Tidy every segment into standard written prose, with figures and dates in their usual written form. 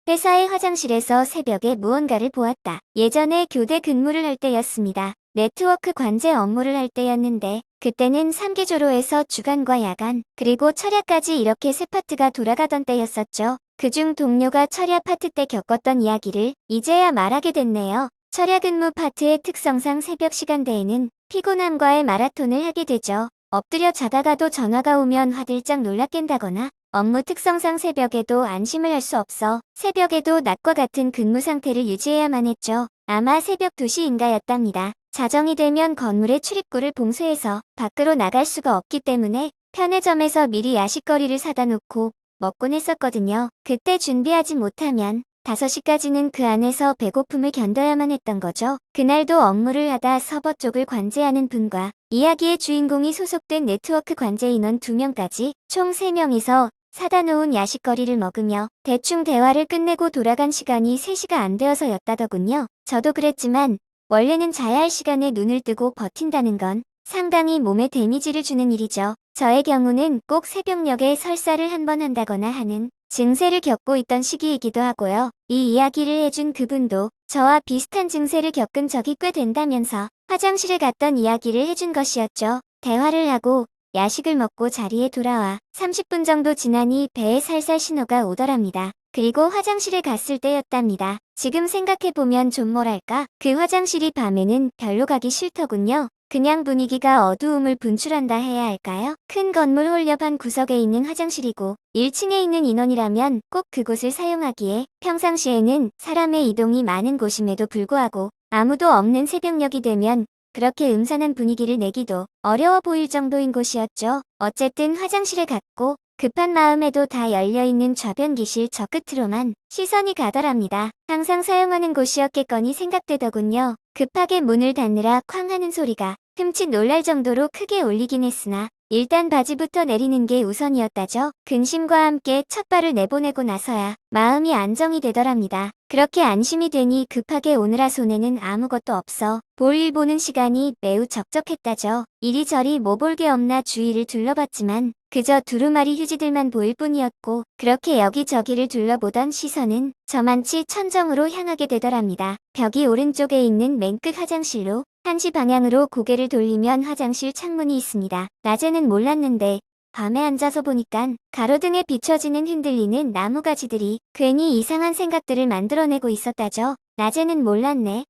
회사의 화장실에서 새벽에 무언가를 보았다. 예전에 교대 근무를 할 때였습니다. 네트워크 관제 업무를 할 때였는데 그때는 3기조로에서 주간과 야간 그리고 철야까지 이렇게 세 파트가 돌아가던 때였었죠. 그중 동료가 철야 파트 때 겪었던 이야기를 이제야 말하게 됐네요. 철야 근무 파트의 특성상 새벽 시간대에는 피곤함과의 마라톤을 하게 되죠. 엎드려 자다가도 전화가 오면 화들짝 놀라 깬다거나 업무 특성상 새벽에도 안심을 할 수 없어 새벽에도 낮과 같은 근무 상태를 유지해야만 했죠. 아마 새벽 2시인가였답니다. 자정이 되면 건물의 출입구를 봉쇄해서 밖으로 나갈 수가 없기 때문에 편의점에서 미리 야식거리를 사다 놓고 먹곤 했었거든요. 그때 준비하지 못하면 5시까지는 그 안에서 배고픔을 견뎌야만 했던 거죠. 그날도 업무를 하다 서버 쪽을 관제하는 분과 이야기의 주인공이 소속된 네트워크 관제 인원 2명까지 총 3명이서 사다 놓은 야식거리를 먹으며 대충 대화를 끝내고 돌아간 시간이 3시가 안 되어서였다더군요. 저도 그랬지만 원래는 자야 할 시간에 눈을 뜨고 버틴다는 건 상당히 몸에 데미지를 주는 일이죠. 저의 경우는 꼭 새벽녘에 설사를 한 번 한다거나 하는 증세를 겪고 있던 시기이기도 하고요. 이 이야기를 해준 그분도 저와 비슷한 증세를 겪은 적이 꽤 된다면서 화장실에 갔던 이야기를 해준 것이었죠. 대화를 하고 야식을 먹고 자리에 돌아와 30분 정도 지나니 배에 살살 신호가 오더랍니다. 그리고 화장실에 갔을 때였답니다. 지금 생각해보면 좀 뭐랄까? 그 화장실이 밤에는 별로 가기 싫더군요. 그냥 분위기가 어두움을 분출한다 해야 할까요? 큰 건물 홀 옆 한 구석에 있는 화장실이고 1층에 있는 인원이라면 꼭 그곳을 사용하기에 평상시에는 사람의 이동이 많은 곳임에도 불구하고 아무도 없는 새벽녘이 되면 그렇게 음산한 분위기를 내기도 어려워 보일 정도인 곳이었죠. 어쨌든 화장실에 갔고 급한 마음에도 다 열려있는 좌변기실 저 끝으로만 시선이 가더랍니다. 항상 사용하는 곳이었겠거니 생각되더군요. 급하게 문을 닫느라 쾅 하는 소리가 흠칫 놀랄 정도로 크게 울리긴 했으나 일단 바지부터 내리는 게 우선이었다죠. 근심과 함께 첫 발을 내보내고 나서야 마음이 안정이 되더랍니다. 그렇게 안심이 되니 급하게 오느라 손에는 아무것도 없어 볼 일 보는 시간이 매우 적적했다죠. 이리저리 뭐 볼 게 없나 주위를 둘러봤지만 그저 두루마리 휴지들만 보일 뿐이었고 그렇게 여기저기를 둘러보던 시선은 저만치 천정으로 향하게 되더랍니다. 벽이 오른쪽에 있는 맨 끝 화장실로 1시 방향으로 고개를 돌리면 화장실 창문이 있습니다. 낮에는 몰랐는데 밤에 앉아서 보니깐 가로등에 비춰지는 흔들리는 나무가지들이 괜히 이상한 생각들을 만들어내고 있었다죠. 낮에는 몰랐네.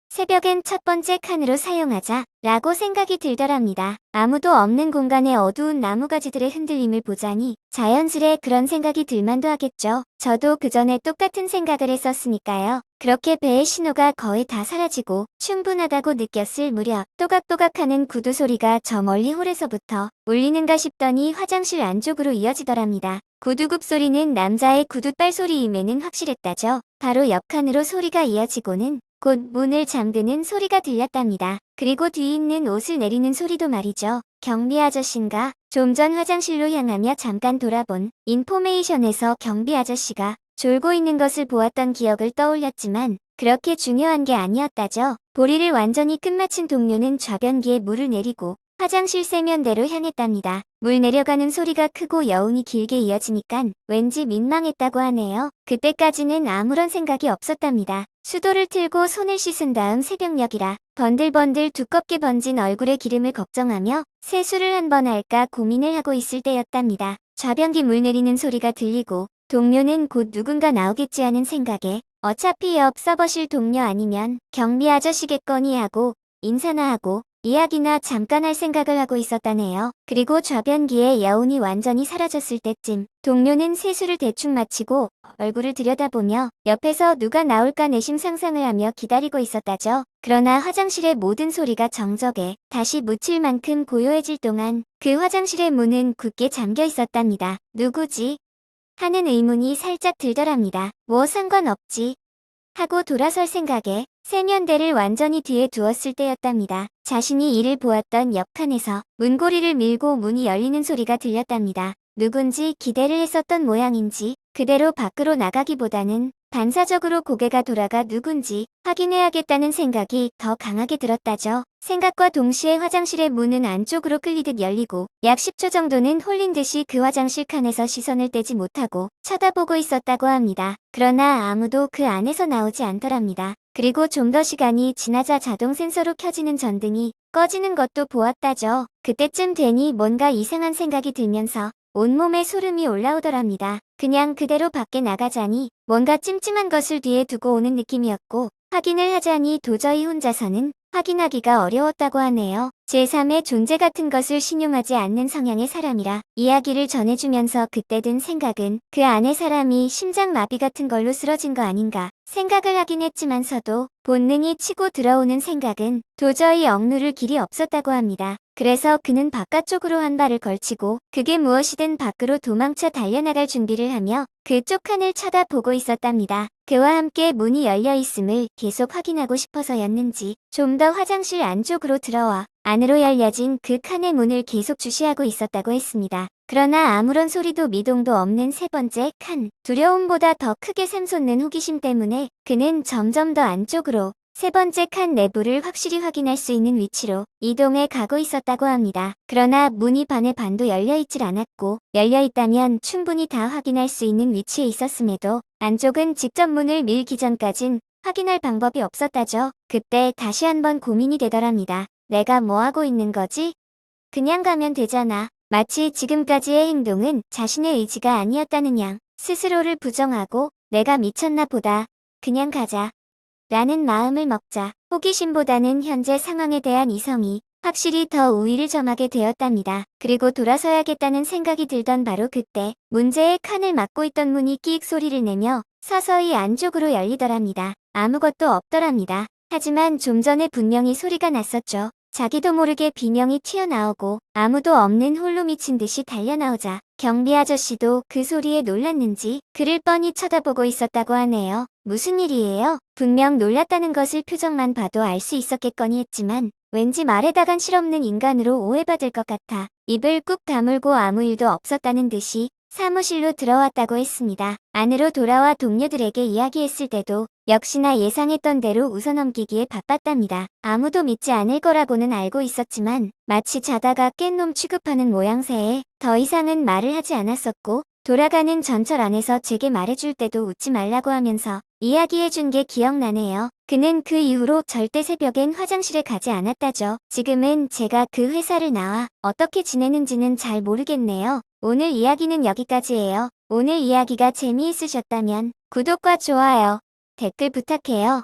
새벽엔 첫 번째 칸으로 사용하자 라고 생각이 들더랍니다. 아무도 없는 공간의 어두운 나무가지들의 흔들림을 보자니 자연스레 그런 생각이 들만도 하겠죠. 저도 그 전에 똑같은 생각을 했었으니까요. 그렇게 배의 신호가 거의 다 사라지고 충분하다고 느꼈을 무렵 또각또각하는 구두 소리가 저 멀리 홀에서부터 울리는가 싶더니 화장실 안쪽으로 이어지더랍니다. 구두굽 소리는 남자의 구두발 소리임에는 확실했다죠. 바로 옆 칸으로 소리가 이어지고는 곧 문을 잠그는 소리가 들렸답니다. 그리고 뒤 있는 옷을 내리는 소리도 말이죠. 경비 아저씨인가? 좀 전 화장실로 향하며 잠깐 돌아본 인포메이션에서 경비 아저씨가 졸고 있는 것을 보았던 기억을 떠올렸지만 그렇게 중요한 게 아니었다죠. 보리를 완전히 끝마친 동료는 좌변기에 물을 내리고 화장실 세면대로 향했답니다. 물 내려가는 소리가 크고 여운이 길게 이어지니깐 왠지 민망했다고 하네요. 그때까지는 아무런 생각이 없었답니다. 수도를 틀고 손을 씻은 다음 새벽녘이라 번들번들 두껍게 번진 얼굴에 기름을 걱정하며 세수를 한 번 할까 고민을 하고 있을 때였답니다. 좌변기 물 내리는 소리가 들리고 동료는 곧 누군가 나오겠지 하는 생각에 어차피 옆 서버실 동료 아니면 경비 아저씨겠거니 하고 인사나 하고 이야기나 잠깐 할 생각을 하고 있었다네요. 그리고 좌변기에 여운이 완전히 사라졌을 때쯤 동료는 세수를 대충 마치고 얼굴을 들여다보며 옆에서 누가 나올까 내심 상상을 하며 기다리고 있었다죠. 그러나 화장실의 모든 소리가 정적에 다시 묻힐 만큼 고요해질 동안 그 화장실의 문은 굳게 잠겨 있었답니다. 누구지? 하는 의문이 살짝 들더랍니다. 뭐 상관없지 하고 돌아설 생각에 세면대를 완전히 뒤에 두었을 때였답니다. 자신이 이를 보았던 옆칸에서 문고리를 밀고 문이 열리는 소리가 들렸답니다. 누군지 기대를 했었던 모양인지 그대로 밖으로 나가기보다는 반사적으로 고개가 돌아가 누군지 확인해야겠다는 생각이 더 강하게 들었다죠. 생각과 동시에 화장실의 문은 안쪽으로 끌리듯 열리고 약 10초 정도는 홀린 듯이 그 화장실 칸에서 시선을 떼지 못하고 쳐다보고 있었다고 합니다. 그러나 아무도 그 안에서 나오지 않더랍니다. 그리고 좀 더 시간이 지나자 자동 센서로 켜지는 전등이 꺼지는 것도 보았다죠. 그때쯤 되니 뭔가 이상한 생각이 들면서 온몸에 소름이 올라오더랍니다. 그냥 그대로 밖에 나가자니 뭔가 찜찜한 것을 뒤에 두고 오는 느낌이었고 확인을 하자니 도저히 혼자서는 확인하기가 어려웠다고 하네요. 제3의 존재 같은 것을 신용하지 않는 성향의 사람이라 이야기를 전해주면서 그때 든 생각은 그 안에 사람이 심장마비 같은 걸로 쓰러진 거 아닌가 생각을 하긴 했지만서도 본능이 치고 들어오는 생각은 도저히 억누를 길이 없었다고 합니다. 그래서 그는 바깥쪽으로 한 발을 걸치고 그게 무엇이든 밖으로 도망쳐 달려나갈 준비를 하며 그쪽 칸을 쳐다보고 있었답니다. 그와 함께 문이 열려 있음을 계속 확인하고 싶어서였는지 좀 더 화장실 안쪽으로 들어와 안으로 열려진 그 칸의 문을 계속 주시하고 있었다고 했습니다. 그러나 아무런 소리도 미동도 없는 세 번째 칸, 두려움보다 더 크게 샘솟는 호기심 때문에 그는 점점 더 안쪽으로 세 번째 칸 내부를 확실히 확인할 수 있는 위치로 이동해 가고 있었다고 합니다. 그러나 문이 반의 반도 열려있질 않았고 열려있다면 충분히 다 확인할 수 있는 위치에 있었음에도 안쪽은 직접 문을 밀기 전까진 확인할 방법이 없었다죠. 그때 다시 한번 고민이 되더랍니다. 내가 뭐 하고 있는 거지? 그냥 가면 되잖아. 마치 지금까지의 행동은 자신의 의지가 아니었다는 양 스스로를 부정하고 내가 미쳤나 보다. 그냥 가자. 라는 마음을 먹자 호기심보다는 현재 상황에 대한 이성이 확실히 더 우위를 점하게 되었답니다. 그리고 돌아서야겠다는 생각이 들던 바로 그때 문제의 칸을 막고 있던 문이 끼익 소리를 내며 서서히 안쪽으로 열리더랍니다. 아무것도 없더랍니다. 하지만 좀 전에 분명히 소리가 났었죠. 자기도 모르게 비명이 튀어나오고 아무도 없는 홀로 미친 듯이 달려나오자 경비 아저씨도 그 소리에 놀랐는지 그를 뻔히 쳐다보고 있었다고 하네요. 무슨 일이에요? 분명 놀랐다는 것을 표정만 봐도 알 수 있었겠거니 했지만 왠지 말에다간 실없는 인간으로 오해받을 것 같아 입을 꾹 다물고 아무 일도 없었다는 듯이 사무실로 들어왔다고 했습니다. 안으로 돌아와 동료들에게 이야기했을 때도 역시나 예상했던 대로 웃어넘기기에 바빴답니다. 아무도 믿지 않을 거라고는 알고 있었지만 마치 자다가 깬 놈 취급하는 모양새에 더 이상은 말을 하지 않았었고 돌아가는 전철 안에서 제게 말해줄 때도 웃지 말라고 하면서 이야기해준 게 기억나네요. 그는 그 이후로 절대 새벽엔 화장실에 가지 않았다죠. 지금은 제가 그 회사를 나와 어떻게 지내는지는 잘 모르겠네요. 오늘 이야기는 여기까지예요. 오늘 이야기가 재미있으셨다면 구독과 좋아요, 댓글 부탁해요.